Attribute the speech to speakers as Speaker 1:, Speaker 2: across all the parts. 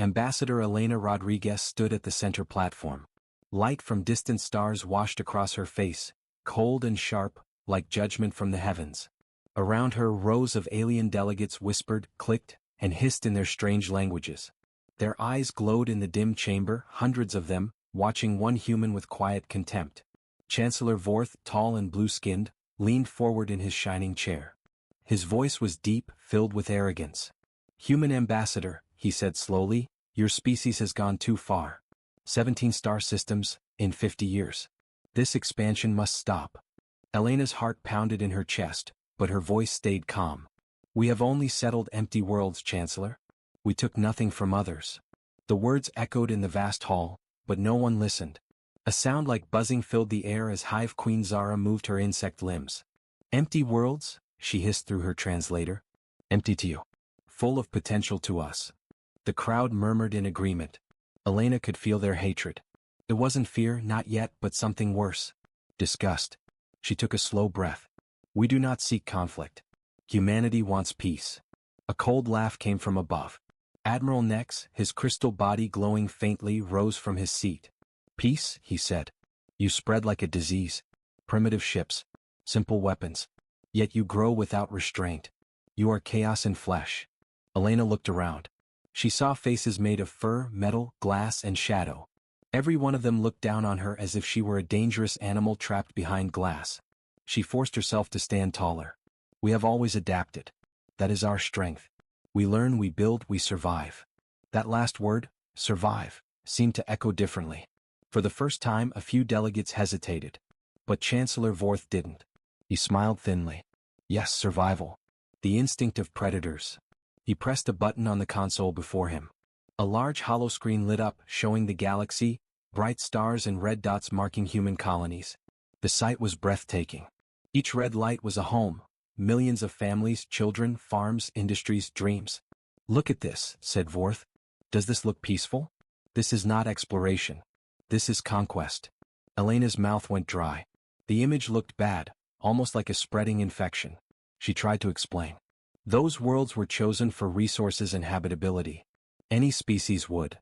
Speaker 1: Ambassador Elena Rodriguez stood at the center platform. Light from distant stars washed across her face, cold and sharp, like judgment from the heavens. Around her, rows of alien delegates whispered, clicked, and hissed in their strange languages. Their eyes glowed in the dim chamber, hundreds of them, watching one human with quiet contempt. Chancellor Vorth, tall and blue-skinned, leaned forward in his shining chair. His voice was deep, filled with arrogance. "Human ambassador," he said slowly, "your species has gone too far. 17 star systems, in 50 years. This expansion must stop." Elena's heart pounded in her chest, but her voice stayed calm. "We have only settled empty worlds, Chancellor. We took nothing from others." The words echoed in the vast hall, but no one listened. A sound like buzzing filled the air as Hive Queen Zara moved her insect limbs. "Empty worlds?" she hissed through her translator. "Empty to you. Full of potential to us." The crowd murmured in agreement. Elena could feel their hatred. It wasn't fear, not yet, but something worse. Disgust. She took a slow breath. "We do not seek conflict. Humanity wants peace." A cold laugh came from above. Admiral Nex, his crystal body glowing faintly, rose from his seat. "Peace," he said. "You spread like a disease. Primitive ships. Simple weapons. Yet you grow without restraint. You are chaos in flesh." Elena looked around. She saw faces made of fur, metal, glass, and shadow. Every one of them looked down on her as if she were a dangerous animal trapped behind glass. She forced herself to stand taller. "We have always adapted. That is our strength. We learn, we build, we survive." That last word, survive, seemed to echo differently. For the first time, a few delegates hesitated. But Chancellor Vorth didn't. He smiled thinly. "Yes, survival. The instinct of predators." He pressed a button on the console before him. A large holoscreen lit up, showing the galaxy, bright stars and red dots marking human colonies. The sight was breathtaking. Each red light was a home. Millions of families, children, farms, industries, dreams. "Look at this," said Vorth. "Does this look peaceful? This is not exploration. This is conquest." Elena's mouth went dry. The image looked bad, almost like a spreading infection. She tried to explain. "Those worlds were chosen for resources and habitability. Any species would."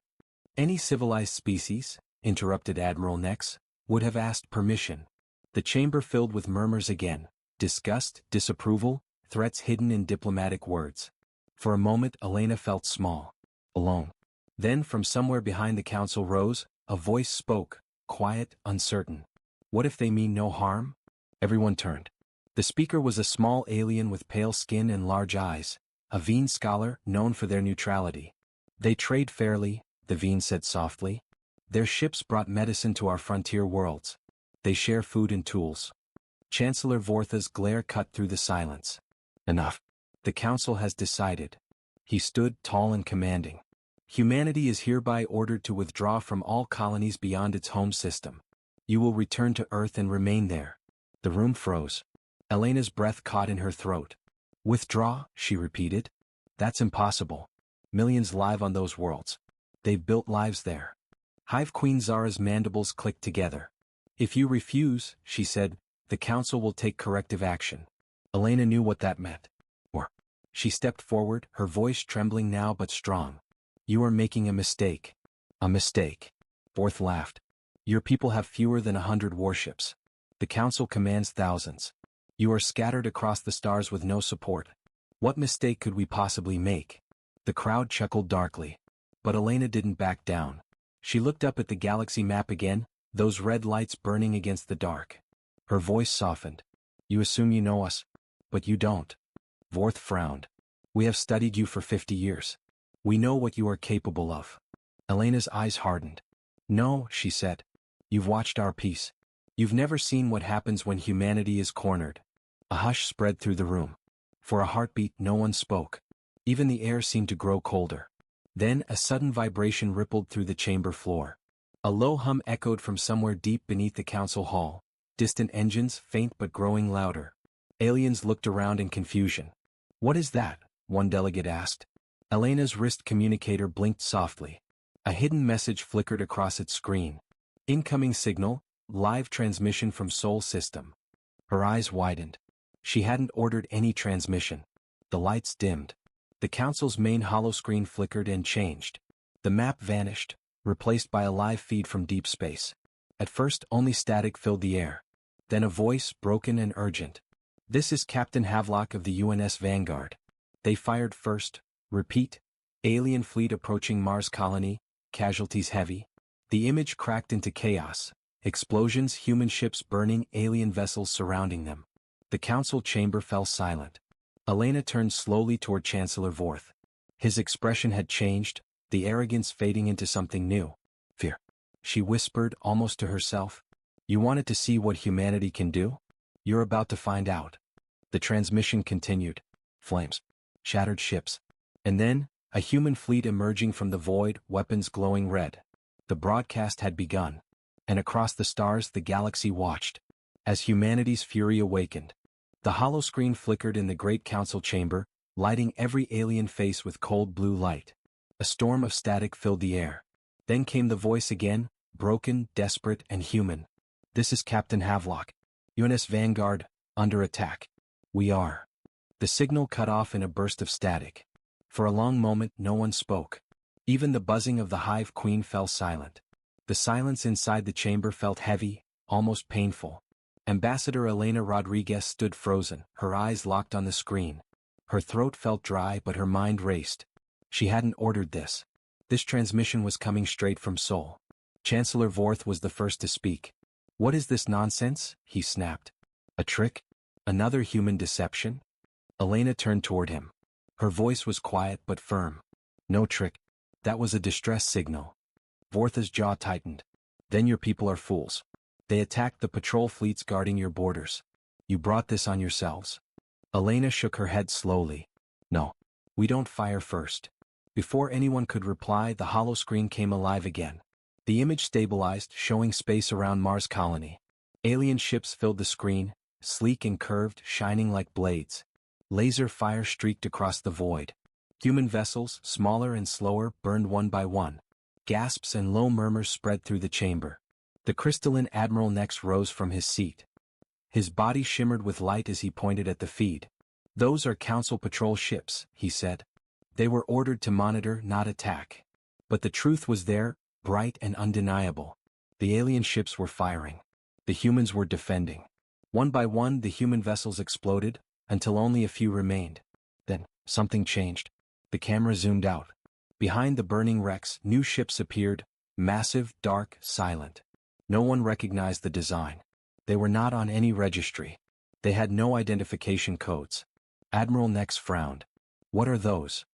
Speaker 1: "Any civilized species," interrupted Admiral Nex, "would have asked permission." The chamber filled with murmurs again. Disgust, disapproval, threats hidden in diplomatic words. For a moment Elena felt small, alone. Then from somewhere behind the council rose, a voice spoke, quiet, uncertain. "What if they mean no harm?" Everyone turned. The speaker was a small alien with pale skin and large eyes, a Veen scholar known for their neutrality. "They trade fairly," the Veen said softly. "Their ships brought medicine to our frontier worlds. They share food and tools." Chancellor Vortha's glare cut through the silence. "Enough. The council has decided." He stood tall and commanding. "Humanity is hereby ordered to withdraw from all colonies beyond its home system. You will return to Earth and remain there." The room froze. Elena's breath caught in her throat. "Withdraw," she repeated. "That's impossible. Millions live on those worlds. They've built lives there." Hive Queen Zara's mandibles clicked together. "If you refuse," she said, "the council will take corrective action." Elena knew what that meant. Or. She stepped forward, her voice trembling now but strong. "You are making a mistake." "A mistake." Vorth laughed. "Your people have fewer than 100 warships. The council commands thousands. You are scattered across the stars with no support. What mistake could we possibly make?" The crowd chuckled darkly. But Elena didn't back down. She looked up at the galaxy map again, those red lights burning against the dark. Her voice softened. "You assume you know us, but you don't." Vorth frowned. "We have studied you for 50 years. We know what you are capable of." Elena's eyes hardened. "No," she said. "You've watched our piece. You've never seen what happens when humanity is cornered." A hush spread through the room. For a heartbeat no one spoke. Even the air seemed to grow colder. Then a sudden vibration rippled through the chamber floor. A low hum echoed from somewhere deep beneath the council hall. Distant engines, faint but growing louder. Aliens looked around in confusion. "What is that?" one delegate asked. Elena's wrist communicator blinked softly. A hidden message flickered across its screen. "Incoming signal, live transmission from Sol System." Her eyes widened. She hadn't ordered any transmission. The lights dimmed. The council's main holoscreen flickered and changed. The map vanished, replaced by a live feed from deep space. At first, only static filled the air. Then a voice, broken and urgent. "This is Captain Havelock of the UNS Vanguard. They fired first. Repeat. Alien fleet approaching Mars colony, casualties heavy." The image cracked into chaos. Explosions, human ships burning, alien vessels surrounding them. The council chamber fell silent. Elena turned slowly toward Chancellor Vorth. His expression had changed, the arrogance fading into something new. "Fear," she whispered, almost to herself. "You wanted to see what humanity can do? You're about to find out." The transmission continued. Flames. Shattered ships. And then, a human fleet emerging from the void, weapons glowing red. The broadcast had begun. And across the stars the galaxy watched. As humanity's fury awakened. The holoscreen flickered in the great council chamber, lighting every alien face with cold blue light. A storm of static filled the air. Then came the voice again, broken, desperate, and human. "This is Captain Havelock. UNS Vanguard, under attack. We are." The signal cut off in a burst of static. For a long moment no one spoke. Even the buzzing of the Hive Queen fell silent. The silence inside the chamber felt heavy, almost painful. Ambassador Elena Rodriguez stood frozen, her eyes locked on the screen. Her throat felt dry but her mind raced. She hadn't ordered this. This transmission was coming straight from Sol. Chancellor Vorth was the first to speak. "What is this nonsense?" he snapped. "A trick? Another human deception?" Elena turned toward him. Her voice was quiet but firm. "No trick. That was a distress signal." Vorth's jaw tightened. "Then your people are fools. They attacked the patrol fleets guarding your borders. You brought this on yourselves." Elena shook her head slowly. "No. We don't fire first." Before anyone could reply, the holoscreen came alive again. The image stabilized, showing space around Mars colony. Alien ships filled the screen, sleek and curved, shining like blades. Laser fire streaked across the void. Human vessels, smaller and slower, burned one by one. Gasps and low murmurs spread through the chamber. The crystalline Admiral Nex rose from his seat. His body shimmered with light as he pointed at the feed. "Those are Council patrol ships," he said. "They were ordered to monitor, not attack." But the truth was there, bright and undeniable. The alien ships were firing. The humans were defending. One by one the human vessels exploded, until only a few remained. Then, something changed. The camera zoomed out. Behind the burning wrecks, new ships appeared, massive, dark, silent. No one recognized the design. They were not on any registry. They had no identification codes. Admiral Nex frowned. "What are those?"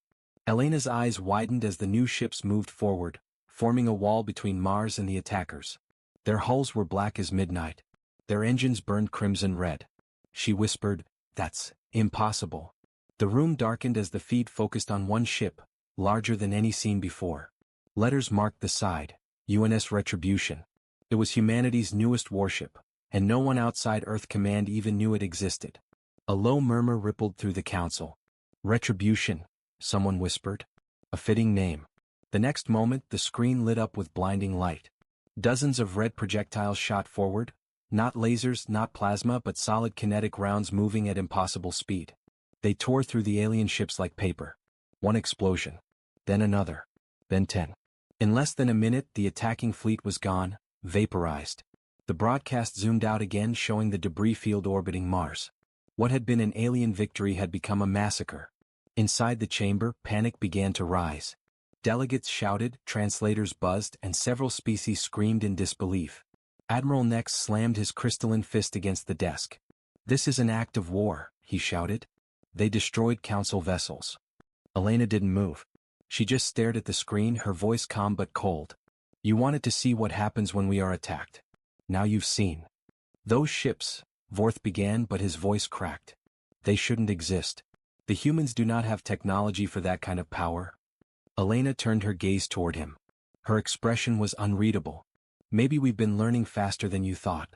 Speaker 1: Elena's eyes widened as the new ships moved forward, forming a wall between Mars and the attackers. Their hulls were black as midnight. Their engines burned crimson red. She whispered, "That's impossible." The room darkened as the feed focused on one ship, larger than any seen before. Letters marked the side, UNS Retribution. It was humanity's newest warship, and no one outside Earth Command even knew it existed. A low murmur rippled through the council. "Retribution," someone whispered. "A fitting name." The next moment the screen lit up with blinding light. Dozens of red projectiles shot forward, not lasers, not plasma, but solid kinetic rounds moving at impossible speed. They tore through the alien ships like paper. One explosion. Then another. Then 10. In less than a minute the attacking fleet was gone, vaporized. The broadcast zoomed out again, showing the debris field orbiting Mars. What had been an alien victory had become a massacre. Inside the chamber, panic began to rise. Delegates shouted, translators buzzed, and several species screamed in disbelief. Admiral Nex slammed his crystalline fist against the desk. "This is an act of war," he shouted. "They destroyed Council vessels." Elena didn't move. She just stared at the screen, her voice calm but cold. "You wanted to see what happens when we are attacked. Now you've seen." "Those ships," Vorth began, but his voice cracked. "They shouldn't exist. The humans do not have technology for that kind of power." Elena turned her gaze toward him. Her expression was unreadable. "Maybe we've been learning faster than you thought."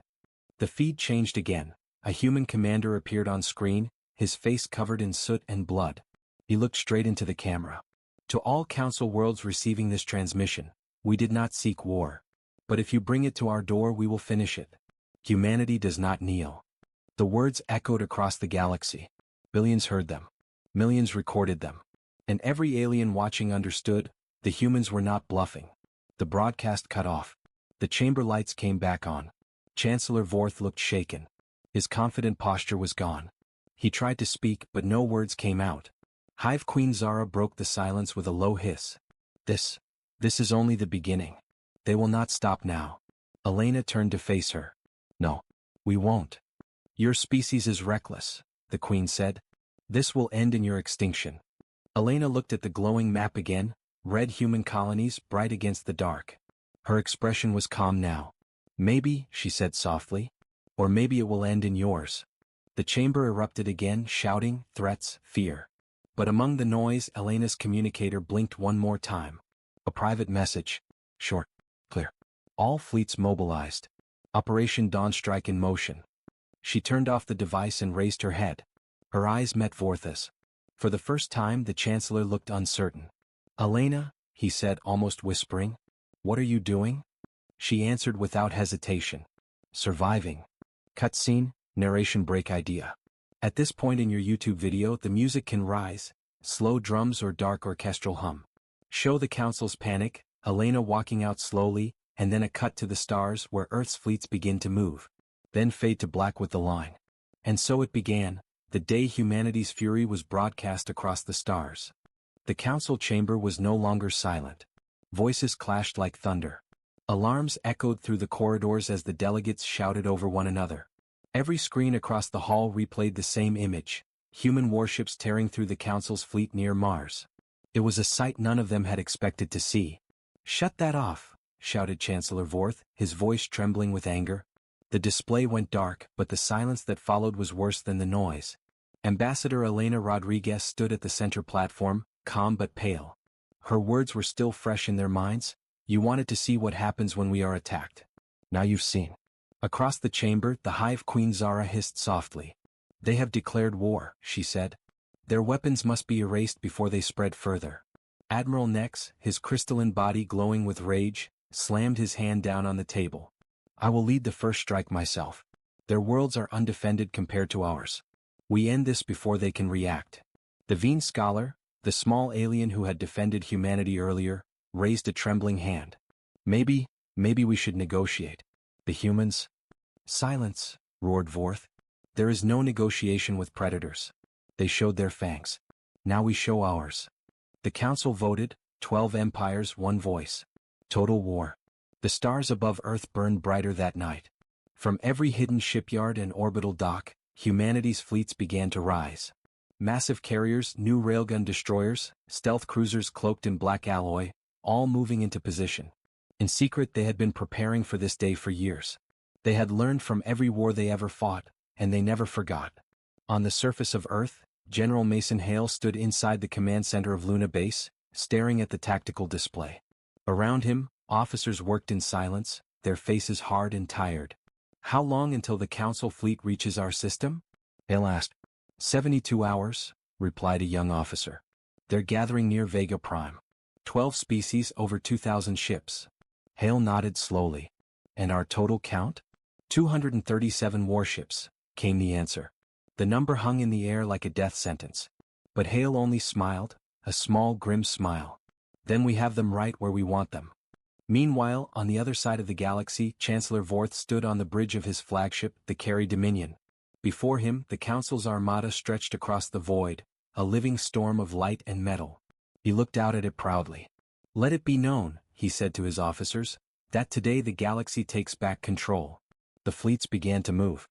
Speaker 1: The feed changed again. A human commander appeared on screen, his face covered in soot and blood. He looked straight into the camera. "To all Council worlds receiving this transmission, we did not seek war. But if you bring it to our door, we will finish it. Humanity does not kneel." The words echoed across the galaxy. Billions heard them. Millions recorded them. And every alien watching understood, The humans were not bluffing. The broadcast cut off. The chamber lights came back on. Chancellor Vorth looked shaken. His confident posture was gone. He tried to speak, but no words came out. Hive Queen Zara broke the silence with a low hiss. This is only the beginning. They will not stop now. Elena turned to face her. No, we won't. Your species is reckless, the Queen said. This will end in your extinction. Elena looked at the glowing map again, red human colonies bright against the dark. Her expression was calm now. Maybe, she said softly. Or maybe it will end in yours. The chamber erupted again, shouting, threats, fear. But among the noise, Elena's communicator blinked one more time. A private message. Short. Clear. All fleets mobilized. Operation Dawnstrike in motion. She turned off the device and raised her head. Her eyes met Vorth's. For the first time, the Chancellor looked uncertain. Elena, he said, almost whispering. What are you doing? She answered without hesitation. Surviving. Cutscene, narration break idea. At this point in your YouTube video, the music can rise, slow drums or dark orchestral hum. Show the Council's panic, Elena walking out slowly, and then a cut to the stars where Earth's fleets begin to move. Then fade to black with the line. And so it began, the day humanity's fury was broadcast across the stars. The Council chamber was no longer silent. Voices clashed like thunder. Alarms echoed through the corridors as the delegates shouted over one another. Every screen across the hall replayed the same image, human warships tearing through the Council's fleet near Mars. It was a sight none of them had expected to see. Shut that off, shouted Chancellor Vorth, his voice trembling with anger. The display went dark, but the silence that followed was worse than the noise. Ambassador Elena Rodriguez stood at the center platform, calm but pale. Her words were still fresh in their minds. You wanted to see what happens when we are attacked. Now you've seen. Across the chamber, the Hive Queen Zara hissed softly. They have declared war, she said. Their weapons must be erased before they spread further. Admiral Nex, his crystalline body glowing with rage, slammed his hand down on the table. I will lead the first strike myself. Their worlds are undefended compared to ours. We end this before they can react. The Veen scholar, the small alien who had defended humanity earlier, raised a trembling hand. Maybe we should negotiate. The humans? Silence, roared Vorth. There is no negotiation with predators. They showed their fangs. Now we show ours. The Council voted, 12 empires, one voice. Total war. The stars above Earth burned brighter that night. From every hidden shipyard and orbital dock, humanity's fleets began to rise. Massive carriers, new railgun destroyers, stealth cruisers cloaked in black alloy, all moving into position. In secret, they had been preparing for this day for years. They had learned from every war they ever fought, and they never forgot. On the surface of Earth, General Mason Hale stood inside the command center of Luna Base, staring at the tactical display. Around him, officers worked in silence, their faces hard and tired. How long until the Council fleet reaches our system? Hale asked. 72 hours, replied a young officer. They're gathering near Vega Prime. 12 species, over 2,000 ships. Hale nodded slowly. And our total count? 237 warships, came the answer. The number hung in the air like a death sentence. But Hale only smiled, a small grim smile. Then we have them right where we want them. Meanwhile, on the other side of the galaxy, Chancellor Vorth stood on the bridge of his flagship, the Carry Dominion. Before him, the Council's armada stretched across the void, a living storm of light and metal. He looked out at it proudly. Let it be known, he said to his officers, that today the galaxy takes back control. The fleets began to move.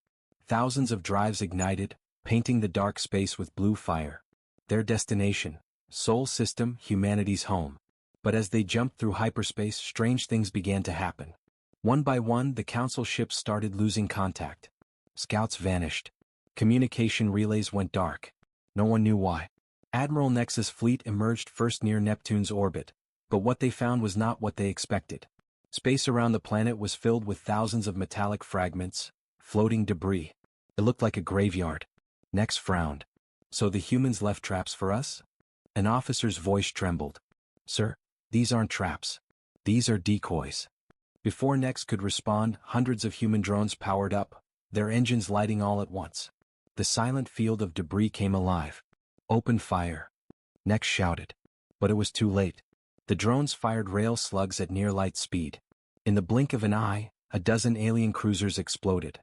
Speaker 1: Thousands of drives ignited, painting the dark space with blue fire. Their destination, Sol System, humanity's home. But as they jumped through hyperspace, strange things began to happen. One by one, the Council ships started losing contact. Scouts vanished. Communication relays went dark. No one knew why. Admiral Nex's fleet emerged first near Neptune's orbit, but what they found was not what they expected. Space around the planet was filled with thousands of metallic fragments, floating debris. It looked like a graveyard. Nex frowned. So the humans left traps for us? An officer's voice trembled. Sir, these aren't traps. These are decoys. Before Nex could respond, hundreds of human drones powered up, their engines lighting all at once. The silent field of debris came alive. Open fire. Nex shouted. But it was too late. The drones fired rail slugs at near-light speed. In the blink of an eye, a dozen alien cruisers exploded.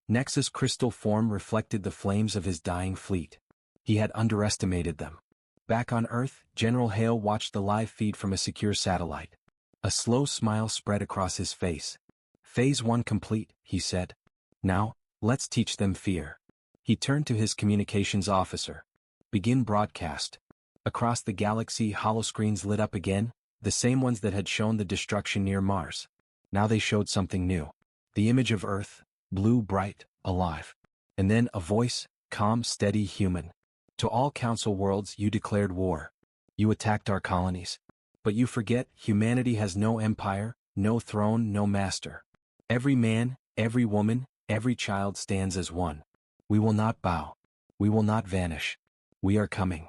Speaker 1: Nexus' crystal form reflected the flames of his dying fleet. He had underestimated them. Back on Earth, General Hale watched the live feed from a secure satellite. A slow smile spread across his face. "Phase 1 complete," he said. "Now, let's teach them fear." He turned to his communications officer. "Begin broadcast." Across the galaxy, holoscreens lit up again, the same ones that had shown the destruction near Mars. Now they showed something new. The image of Earth, blue, bright, alive. And then a voice, calm, steady, human. "To all Council worlds you declared war. You attacked our colonies. But you forget, humanity has no empire, no throne, no master. Every man, every woman, every child stands as one. We will not bow. We will not vanish. We are coming."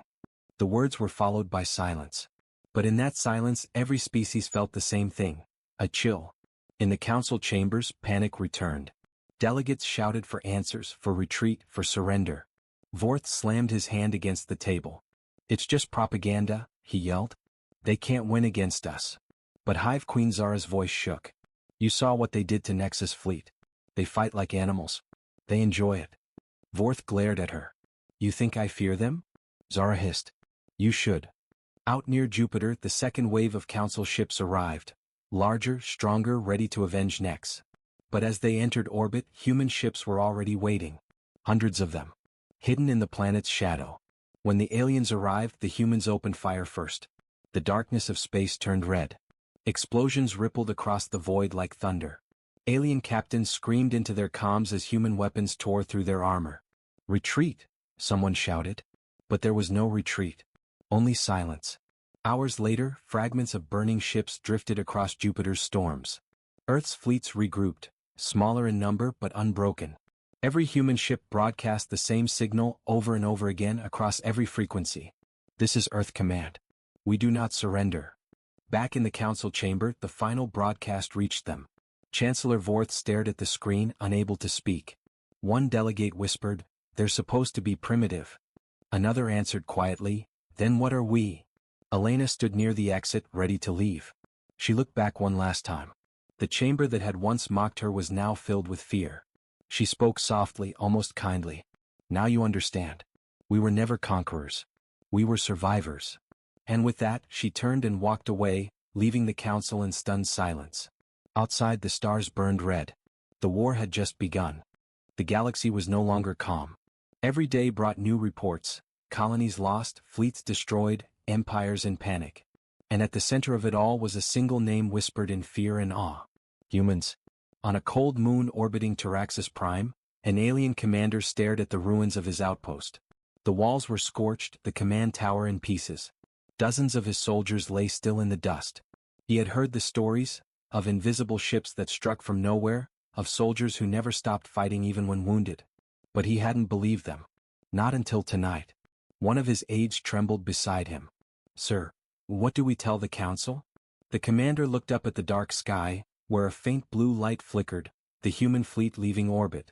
Speaker 1: The words were followed by silence. But in that silence every species felt the same thing, a chill. In the council chambers, panic returned. Delegates shouted for answers, for retreat, for surrender. Vorth slammed his hand against the table. "It's just propaganda," he yelled. "They can't win against us." But Hive Queen Zara's voice shook. "You saw what they did to Nexus Fleet. They fight like animals. They enjoy it." Vorth glared at her. "You think I fear them?" Zara hissed. "You should." Out near Jupiter, the second wave of Council ships arrived. Larger, stronger, ready to avenge Nex. But as they entered orbit, human ships were already waiting. Hundreds of them. Hidden in the planet's shadow. When the aliens arrived, the humans opened fire first. The darkness of space turned red. Explosions rippled across the void like thunder. Alien captains screamed into their comms as human weapons tore through their armor. "Retreat!" someone shouted. But there was no retreat. Only silence. Hours later, fragments of burning ships drifted across Jupiter's storms. Earth's fleets regrouped, smaller in number but unbroken. Every human ship broadcast the same signal over and over again across every frequency. "This is Earth Command. We do not surrender." Back in the council chamber, the final broadcast reached them. Chancellor Vorth stared at the screen, unable to speak. One delegate whispered, "They're supposed to be primitive." Another answered quietly, "Then what are we?" Elena stood near the exit, ready to leave. She looked back one last time. The chamber that had once mocked her was now filled with fear. She spoke softly, almost kindly. "Now you understand. We were never conquerors. We were survivors." And with that, she turned and walked away, leaving the council in stunned silence. Outside, the stars burned red. The war had just begun. The galaxy was no longer calm. Every day brought new reports: colonies lost, fleets destroyed, empires in panic. And at the center of it all was a single name whispered in fear and awe. Humans. On a cold moon orbiting Taraxis Prime, an alien commander stared at the ruins of his outpost. The walls were scorched, the command tower in pieces. Dozens of his soldiers lay still in the dust. He had heard the stories, of invisible ships that struck from nowhere, of soldiers who never stopped fighting even when wounded. But he hadn't believed them. Not until tonight. One of his aides trembled beside him. "Sir, what do we tell the council?" The commander looked up at the dark sky, where a faint blue light flickered, the human fleet leaving orbit.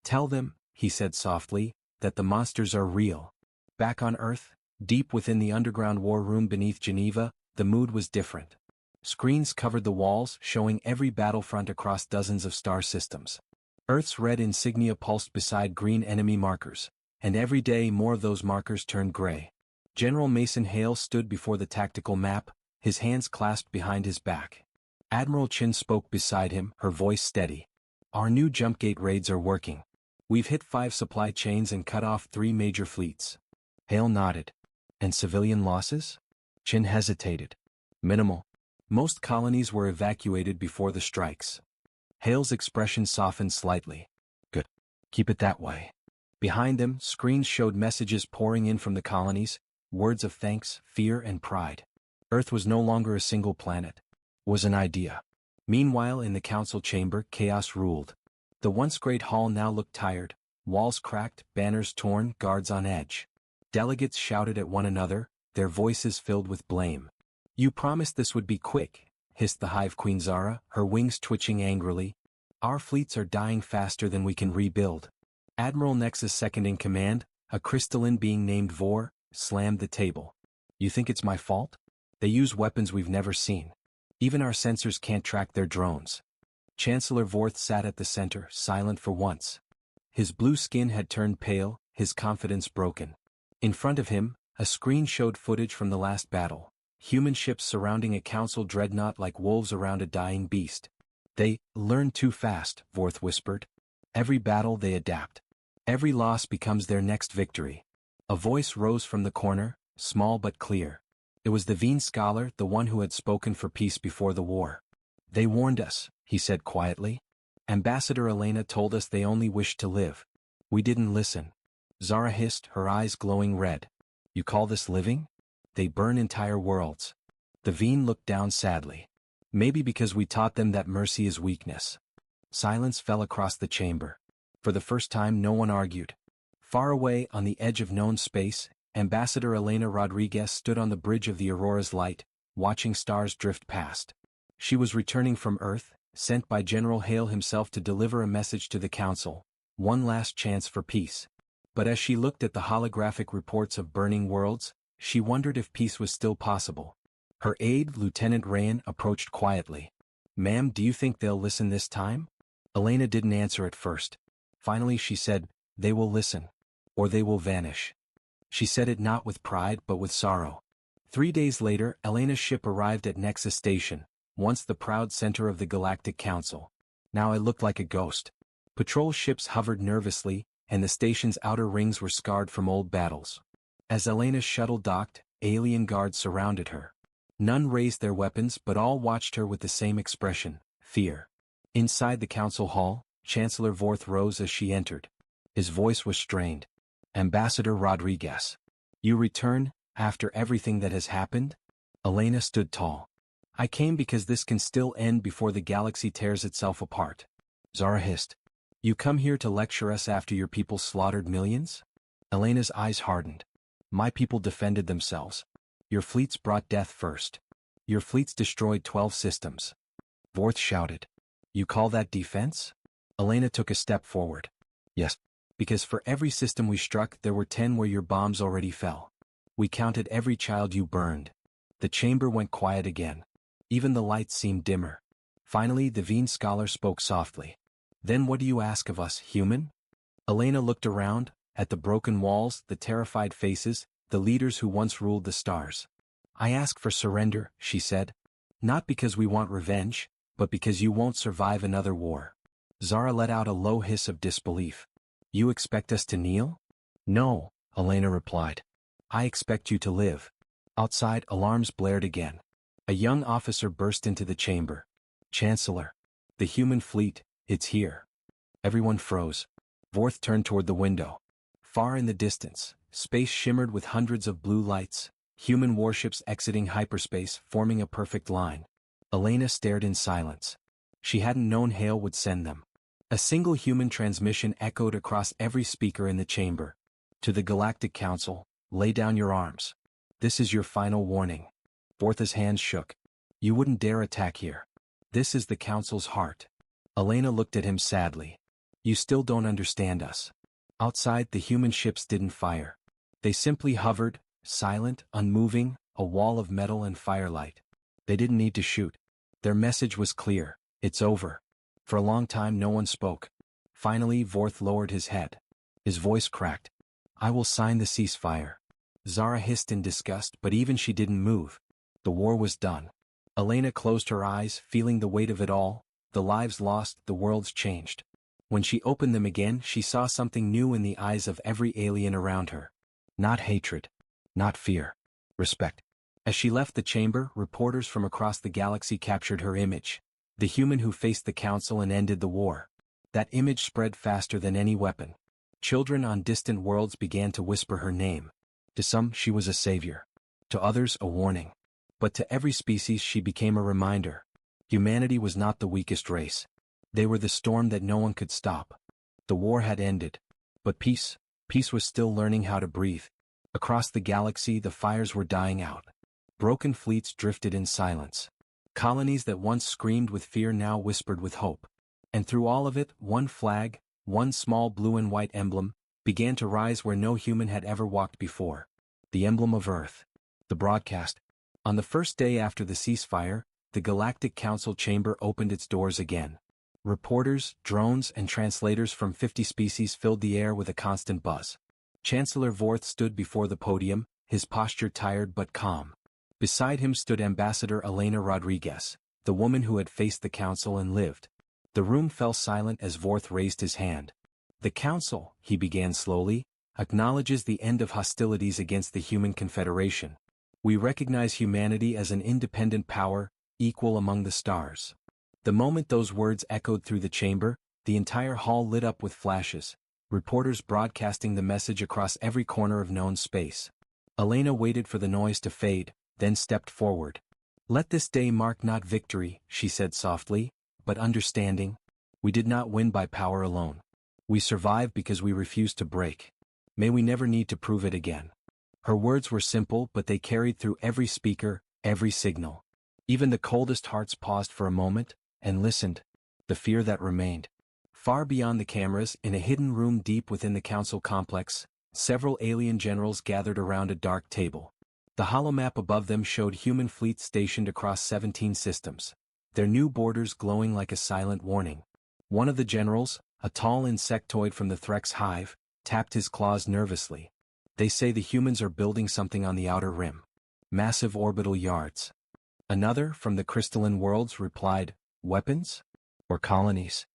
Speaker 1: "Tell them," he said softly, "that the monsters are real." Back on Earth, deep within the underground war room beneath Geneva, the mood was different. Screens covered the walls, showing every battlefront across dozens of star systems. Earth's red insignia pulsed beside green enemy markers, and every day more of those markers turned gray. General Mason Hale stood before the tactical map, his hands clasped behind his back. Admiral Chin spoke beside him, her voice steady. "Our new jump gate raids are working. We've hit 5 supply chains and cut off 3 major fleets." Hale nodded. "And civilian losses?" Chin hesitated. "Minimal. Most colonies were evacuated before the strikes." Hale's expression softened slightly. "Good. Keep it that way." Behind them, screens showed messages pouring in from the colonies, words of thanks, fear, and pride. Earth was no longer a single planet. It was an idea. Meanwhile, in the council chamber, chaos ruled. The once great hall now looked tired, walls cracked, banners torn, guards on edge. Delegates shouted at one another, their voices filled with blame. "You promised this would be quick," hissed the Hive Queen Zara, her wings twitching angrily. "Our fleets are dying faster than we can rebuild." Admiral Nexus second in command, a crystalline being named Vor, slammed the table. "You think it's my fault?" They use weapons we've never seen. Even our sensors can't track their drones. Chancellor Vorth sat at the center, silent for once. His blue skin had turned pale, his confidence broken. In front of him, a screen showed footage from the last battle. Human ships surrounding a council dreadnought like wolves around a dying beast. They learn too fast, Vorth whispered. Every battle they adapt. Every loss becomes their next victory. A voice rose from the corner, small but clear. It was the Veen scholar, the one who had spoken for peace before the war. They warned us, he said quietly. Ambassador Elena told us they only wished to live. We didn't listen. Zara hissed, her eyes glowing red. You call this living? They burn entire worlds. The Veen looked down sadly. Maybe because we taught them that mercy is weakness. Silence fell across the chamber. For the first time no one argued. Far away on the edge of known space, Ambassador Elena Rodriguez stood on the bridge of the Aurora's light, watching stars drift past. She was returning from Earth, sent by General Hale himself to deliver a message to the Council, one last chance for peace. But as she looked at the holographic reports of burning worlds, she wondered if peace was still possible. Her aide, Lieutenant Rayan, approached quietly. Ma'am, do you think they'll listen this time? Elena didn't answer at first. Finally she said, they will listen. Or they will vanish. She said it not with pride but with sorrow. 3 days later, Elena's ship arrived at Nexus Station, once the proud center of the Galactic Council. Now it looked like a ghost. Patrol ships hovered nervously, and the station's outer rings were scarred from old battles. As Elena's shuttle docked, alien guards surrounded her. None raised their weapons but all watched her with the same expression, fear. Inside the council hall, Chancellor Vorth rose as she entered. His voice was strained. Ambassador Rodriguez. You return, after everything that has happened? Elena stood tall. I came because this can still end before the galaxy tears itself apart. Zara hissed. You come here to lecture us after your people slaughtered millions? Elena's eyes hardened. My people defended themselves. Your fleets brought death first. Your fleets destroyed 12 systems. Vorth shouted. You call that defense? Elena took a step forward. Yes. Because for every system we struck there were 10 where your bombs already fell. We counted every child you burned. The chamber went quiet again. Even the lights seemed dimmer. Finally the Veen scholar spoke softly. Then what do you ask of us, human? Elena looked around, at the broken walls, the terrified faces, the leaders who once ruled the stars. I ask for surrender, she said. Not because we want revenge, but because you won't survive another war. Zara let out a low hiss of disbelief. You expect us to kneel? No, Elena replied. I expect you to live. Outside, alarms blared again. A young officer burst into the chamber. Chancellor. The human fleet, it's here. Everyone froze. Vorth turned toward the window. Far in the distance, space shimmered with hundreds of blue lights, human warships exiting hyperspace, forming a perfect line. Elena stared in silence. She hadn't known Hale would send them. A single human transmission echoed across every speaker in the chamber. To the Galactic Council, lay down your arms. This is your final warning. Vorth's hands shook. You wouldn't dare attack here. This is the Council's heart. Elena looked at him sadly. You still don't understand us. Outside, the human ships didn't fire. They simply hovered, silent, unmoving, a wall of metal and firelight. They didn't need to shoot. Their message was clear. It's over. For a long time no one spoke. Finally Vorth lowered his head. His voice cracked. I will sign the ceasefire. Zara hissed in disgust, but even she didn't move. The war was done. Elena closed her eyes, feeling the weight of it all, the lives lost, the worlds changed. When she opened them again she saw something new in the eyes of every alien around her. Not hatred. Not fear. Respect. As she left the chamber, reporters from across the galaxy captured her image. The human who faced the council and ended the war. That image spread faster than any weapon. Children on distant worlds began to whisper her name. To some she was a savior. To others a warning. But to every species she became a reminder. Humanity was not the weakest race. They were the storm that no one could stop. The war had ended. But peace was still learning how to breathe. Across the galaxy the fires were dying out. Broken fleets drifted in silence. Colonies that once screamed with fear now whispered with hope. And through all of it, one flag, one small blue and white emblem, began to rise where no human had ever walked before. The emblem of Earth. The broadcast. On the first day after the ceasefire, the Galactic Council chamber opened its doors again. Reporters, drones, and translators from 50 species filled the air with a constant buzz. Chancellor Vorth stood before the podium, his posture tired but calm. Beside him stood Ambassador Elena Rodriguez, the woman who had faced the council and lived. The room fell silent as Vorth raised his hand. The council, he began slowly, acknowledges the end of hostilities against the Human Confederation. We recognize humanity as an independent power, equal among the stars. The moment those words echoed through the chamber, the entire hall lit up with flashes, reporters broadcasting the message across every corner of known space. Elena waited for the noise to fade, then stepped forward. "Let this day mark not victory," she said softly, "but understanding. We did not win by power alone. We survived because we refused to break. May we never need to prove it again." Her words were simple, but they carried through every speaker, every signal. Even the coldest hearts paused for a moment, and listened. The fear that remained. Far beyond the cameras, in a hidden room deep within the council complex, several alien generals gathered around a dark table. The holomap above them showed human fleets stationed across 17 systems, their new borders glowing like a silent warning. One of the generals, a tall insectoid from the Threx hive, tapped his claws nervously. "They say the humans are building something on the outer rim. Massive orbital yards." Another, from the crystalline worlds, replied, "Weapons? Or colonies?"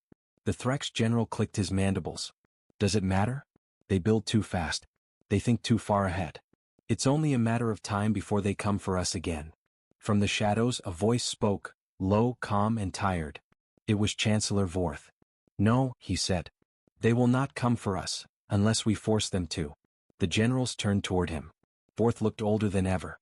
Speaker 1: The Threx general clicked his mandibles. "Does it matter? They build too fast. They think too far ahead. It's only a matter of time before they come for us again." From the shadows a voice spoke, low, calm, and tired. It was Chancellor Vorth. "No," he said. "They will not come for us, unless we force them to." The generals turned toward him. Vorth looked older than ever.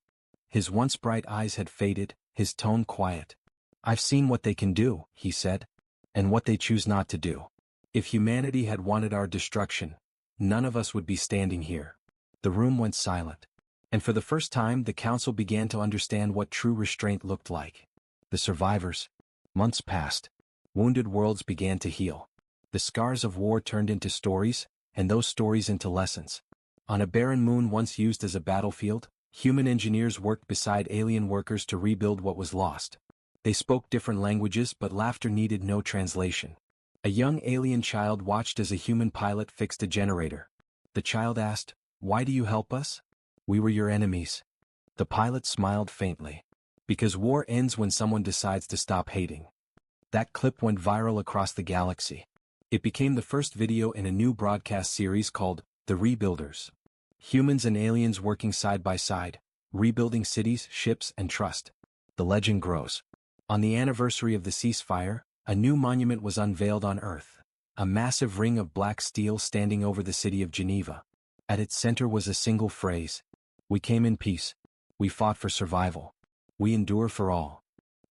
Speaker 1: His once bright eyes had faded, his tone quiet. "I've seen what they can do," he said, "and what they choose not to do. If humanity had wanted our destruction, none of us would be standing here." The room went silent. And for the first time the council began to understand what true restraint looked like. The survivors. Months passed. Wounded worlds began to heal. The scars of war turned into stories, and those stories into lessons. On a barren moon once used as a battlefield, human engineers worked beside alien workers to rebuild what was lost. They spoke different languages, but laughter needed no translation. A young alien child watched as a human pilot fixed a generator. The child asked, "Why do you help us?" "We were your enemies." The pilot smiled faintly. "Because war ends when someone decides to stop hating." That clip went viral across the galaxy. It became the first video in a new broadcast series called The Rebuilders. Humans and aliens working side by side, rebuilding cities, ships, and trust. The legend grows. On the anniversary of the ceasefire, a new monument was unveiled on Earth. A massive ring of black steel standing over the city of Geneva. At its center was a single phrase. "We came in peace. We fought for survival. We endure for all."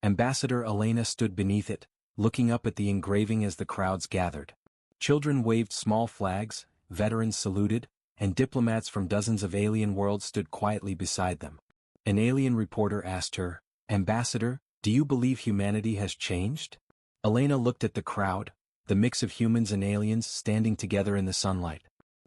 Speaker 1: Ambassador Elena stood beneath it, looking up at the engraving as the crowds gathered. Children waved small flags, veterans saluted, and diplomats from dozens of alien worlds stood quietly beside them. An alien reporter asked her, "Ambassador, do you believe humanity has changed?" Elena looked at the crowd, the mix of humans and aliens standing together in the sunlight.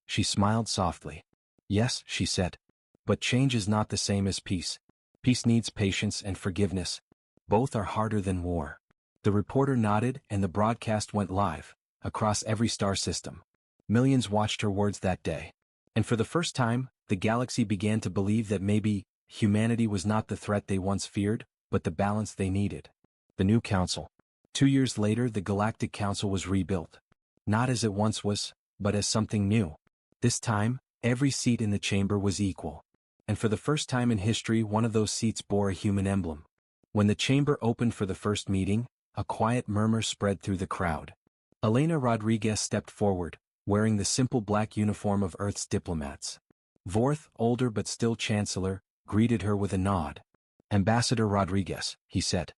Speaker 1: She smiled softly. "Yes," she said. "But change is not the same as peace. Peace needs patience and forgiveness. Both are harder than war." The reporter nodded and the broadcast went live, across every star system. Millions watched her words that day. And for the first time, the galaxy began to believe that maybe humanity was not the threat they once feared, but the balance they needed. The new council. 2 years later the Galactic Council was rebuilt. Not as it once was, but as something new. This time, every seat in the chamber was equal. And for the first time in history one of those seats bore a human emblem. When the chamber opened for the first meeting, a quiet murmur spread through the crowd. Elena Rodriguez stepped forward, wearing the simple black uniform of Earth's diplomats. Vorth, older but still Chancellor, greeted her with a nod. "Ambassador Rodriguez," he said.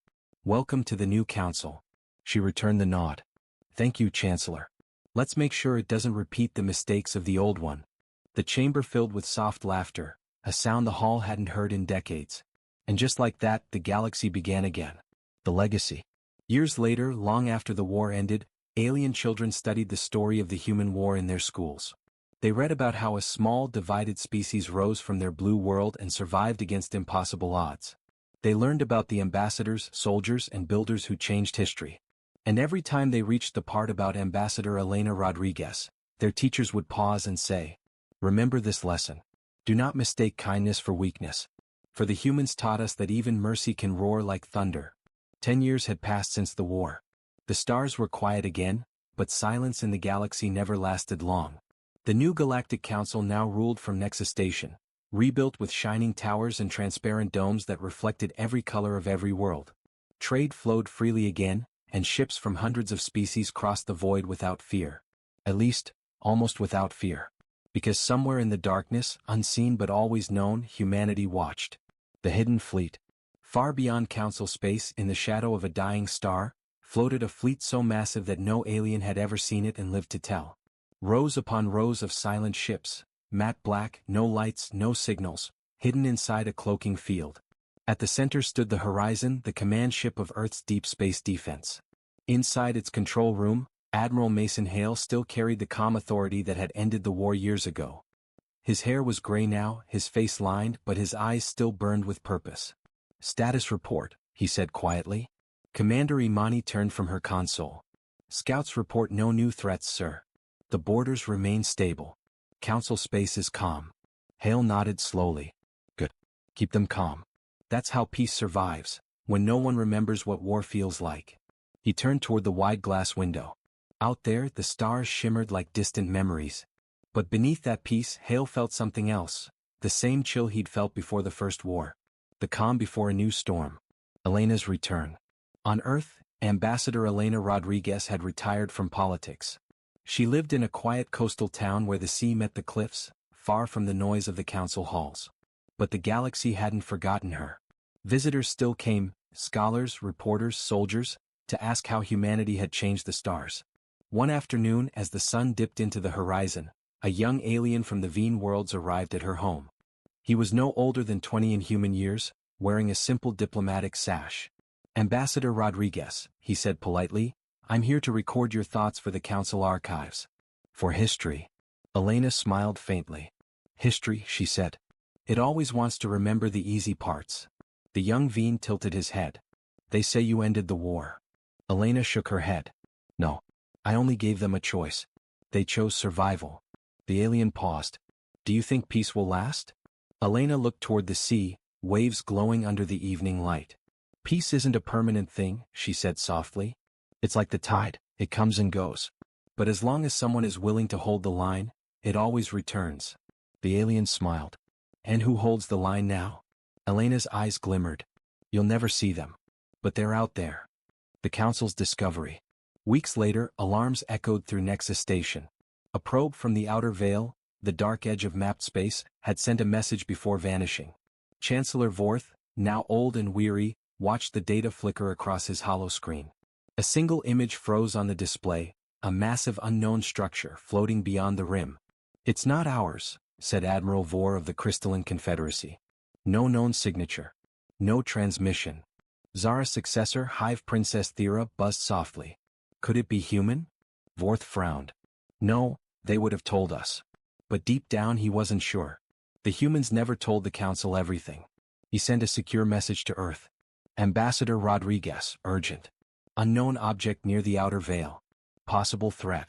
Speaker 1: "Welcome to the new council." She returned the nod. "Thank you, Chancellor. Let's make sure it doesn't repeat the mistakes of the old one." The chamber filled with soft laughter, a sound the hall hadn't heard in decades. And just like that, the galaxy began again. The legacy. Years later, long after the war ended, alien children studied the story of the human war in their schools. They read about how a small, divided species rose from their blue world and survived against impossible odds. They learned about the ambassadors, soldiers, and builders who changed history. And every time they reached the part about Ambassador Elena Rodriguez, their teachers would pause and say, "Remember this lesson. Do not mistake kindness for weakness. For the humans taught us that even mercy can roar like thunder." 10 years had passed since the war. The stars were quiet again, but silence in the galaxy never lasted long. The new Galactic Council now ruled from Nexus Station, rebuilt with shining towers and transparent domes that reflected every color of every world. Trade flowed freely again, and ships from hundreds of species crossed the void without fear. At least, almost without fear. Because somewhere in the darkness, unseen but always known, humanity watched. The hidden fleet. Far beyond Council space, in the shadow of a dying star, floated a fleet so massive that no alien had ever seen it and lived to tell. Rows upon rows of silent ships, matte black, no lights, no signals, hidden inside a cloaking field. At the center stood the Horizon, the command ship of Earth's deep space defense. Inside its control room, Admiral Mason Hale still carried the calm authority that had ended the war years ago. His hair was gray now, his face lined, but his eyes still burned with purpose. "Status report," he said quietly. Commander Imani turned from her console. "Scouts report no new threats, sir. The borders remain stable. Council space is calm." Hale nodded slowly. "Good. Keep them calm. That's how peace survives, when no one remembers what war feels like." He turned toward the wide glass window. Out there, the stars shimmered like distant memories. But beneath that peace, Hale felt something else, the same chill he'd felt before the First War. The calm before a new storm. Elena's return. On Earth, Ambassador Elena Rodriguez had retired from politics. She lived in a quiet coastal town where the sea met the cliffs, far from the noise of the council halls. But the galaxy hadn't forgotten her. Visitors still came, scholars, reporters, soldiers, to ask how humanity had changed the stars. One afternoon, as the sun dipped into the horizon, a young alien from the Veen worlds arrived at her home. He was no older than 20 in human years, wearing a simple diplomatic sash. "Ambassador Rodriguez," he said politely, "I'm here to record your thoughts for the council archives." "For history." Elena smiled faintly. "History," she said. "It always wants to remember the easy parts." The young Veen tilted his head. "They say you ended the war." Elena shook her head. "No. I only gave them a choice. They chose survival." The alien paused. "Do you think peace will last?" Elena looked toward the sea, waves glowing under the evening light. "Peace isn't a permanent thing," she said softly. "It's like the tide, it comes and goes. But as long as someone is willing to hold the line, it always returns." The alien smiled. "And who holds the line now?" Elena's eyes glimmered. "You'll never see them. But they're out there." The council's discovery. Weeks later, alarms echoed through Nexus Station. A probe from the outer veil, the dark edge of mapped space, had sent a message before vanishing. Chancellor Vorth, now old and weary, watched the data flicker across his hollow screen. A single image froze on the display, a massive unknown structure floating beyond the rim. "It's not ours," said Admiral Vor of the Crystalline Confederacy. "No known signature. No transmission." Zara's successor, Hive Princess Thera, buzzed softly. "Could it be human?" Vorth frowned. "No, they would have told us." But deep down he wasn't sure. The humans never told the council everything. He sent a secure message to Earth. "Ambassador Rodriguez, urgent. Unknown object near the outer veil. Possible threat."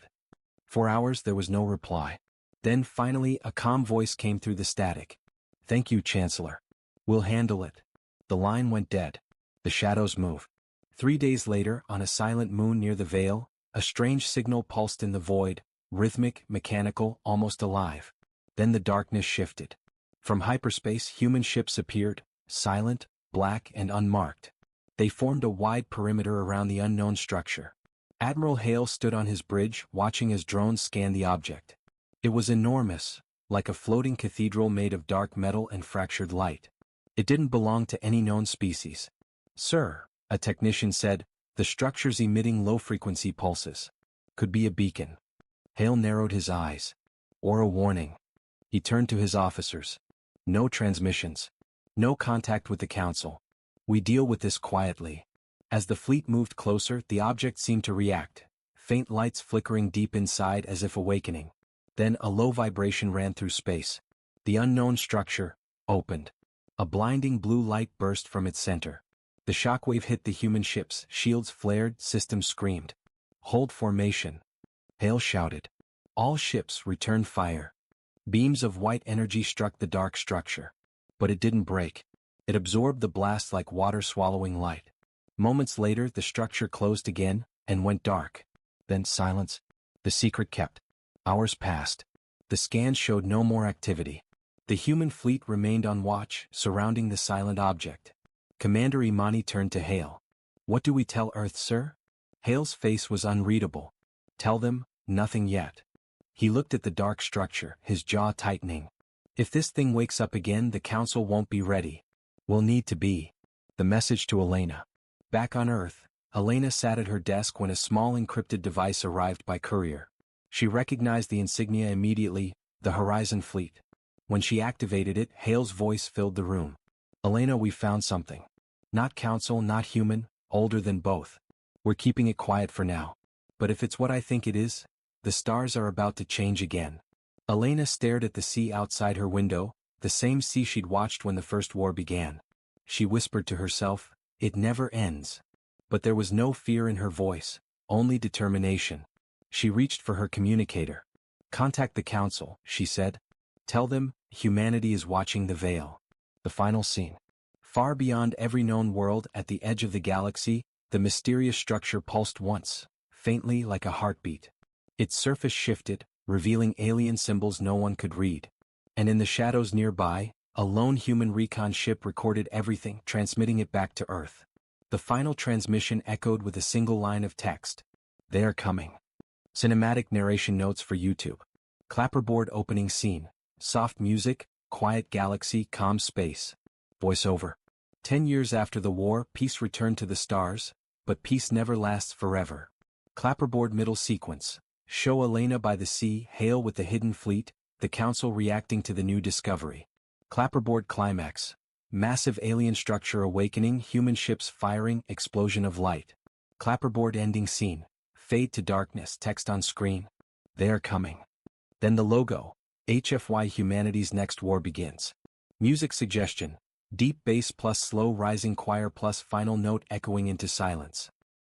Speaker 1: For hours there was no reply. Then finally a calm voice came through the static. "Thank you, Chancellor. We'll handle it." The line went dead. The shadows moved. 3 days later, on a silent moon near the veil, a strange signal pulsed in the void, rhythmic, mechanical, almost alive. Then the darkness shifted. From hyperspace, human ships appeared, silent, black, and unmarked. They formed a wide perimeter around the unknown structure. Admiral Hale stood on his bridge, watching as drones scanned the object. It was enormous, like a floating cathedral made of dark metal and fractured light. It didn't belong to any known species. "Sir," a technician said, "the structure's emitting low-frequency pulses. Could be a beacon." Hale narrowed his eyes. "Or a warning." He turned to his officers. "No transmissions. No contact with the council. We deal with this quietly." As the fleet moved closer, the object seemed to react, faint lights flickering deep inside as if awakening. Then a low vibration ran through space. The unknown structure opened. A blinding blue light burst from its center. The shockwave hit the human ships, shields flared, systems screamed. Hold formation. Hale shouted. All ships return fire. Beams of white energy struck the dark structure. But it didn't break. It absorbed the blast like water swallowing light. Moments later the structure closed again, and went dark. Then silence. The secret kept. Hours passed. The scans showed no more activity. The human fleet remained on watch, surrounding the silent object. Commander Imani turned to Hale. What do we tell Earth, sir? Hale's face was unreadable. Tell them, nothing yet. He looked at the dark structure, his jaw tightening. If this thing wakes up again, the Council won't be ready. We'll need to be. The message to Elena. Back on Earth, Elena sat at her desk when a small encrypted device arrived by courier. She recognized the insignia immediately, the Horizon Fleet. When she activated it, Hale's voice filled the room. Elena, we found something. Not Council, not human, older than both. We're keeping it quiet for now. But if it's what I think it is, the stars are about to change again. Elena stared at the sea outside her window, the same sea she'd watched when the First War began. She whispered to herself, it never ends. But there was no fear in her voice, only determination. She reached for her communicator. Contact the Council, she said. Tell them, humanity is watching the veil. The final scene. Far beyond every known world at the edge of the galaxy, the mysterious structure pulsed once, faintly like a heartbeat. Its surface shifted, revealing alien symbols no one could read. And in the shadows nearby, a lone human recon ship recorded everything, transmitting it back to Earth. The final transmission echoed with a single line of text. They are coming. Cinematic narration notes for YouTube. Clapperboard opening scene. Soft music, quiet galaxy, calm space. Voiceover. 10 years after the war, peace returned to the stars, but peace never lasts forever. Clapperboard middle sequence. Show Elena by the sea, Hale with the hidden fleet, the Council reacting to the new discovery. Clapperboard climax. Massive alien structure awakening, human ships firing, explosion of light. Clapperboard ending scene. Fade to darkness, text on screen. They are coming. Then the logo. HFY, humanity's next war begins. Music suggestion. Deep bass plus slow rising choir plus final note echoing into silence.